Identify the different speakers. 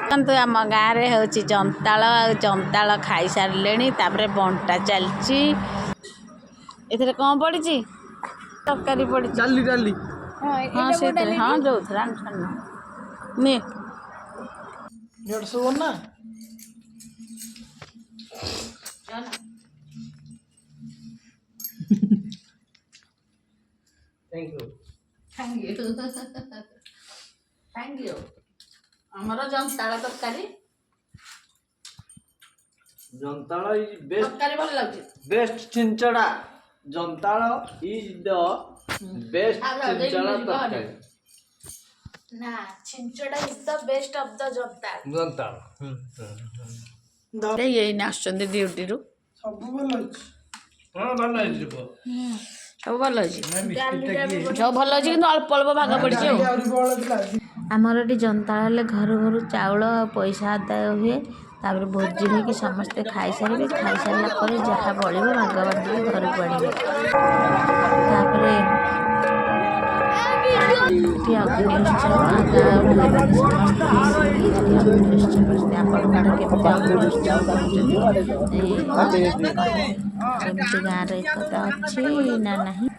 Speaker 1: आम गाँव में हूँ जंताल जंताल खाई सारे तापर बंटा चलची एथरे कौन पड़ी तरकारी पड़ी
Speaker 2: डाली डाली
Speaker 1: हाँ से हाँ जो नी
Speaker 2: सब ना thank you
Speaker 1: thank you thank you आमर जंताल तरकारी
Speaker 2: जंताल इज बेस्ट
Speaker 1: तरकारी भल लगे
Speaker 2: बेस्ट छिंचड़ा जंताल इज द बेस्ट छिंचड़ा तरकारी
Speaker 1: ना छिंचड़ा is the best of the जंताल
Speaker 2: जंताल
Speaker 1: ये आसुँच ड्यूटी रु
Speaker 2: सब भल अछि हां भल अछि सब
Speaker 1: भल अच्छे सब भल अच्छे कि अल्प अल्प भाग पड़ी आमर ये जंताल घर घर चाउल पैसा आदाय हुए तापर भोजी होगी समस्ते खाई सारे खाई सारा पर जहाँ बड़ो भाग बांटी घर को आने गाँव एकता अच्छी ना नहीं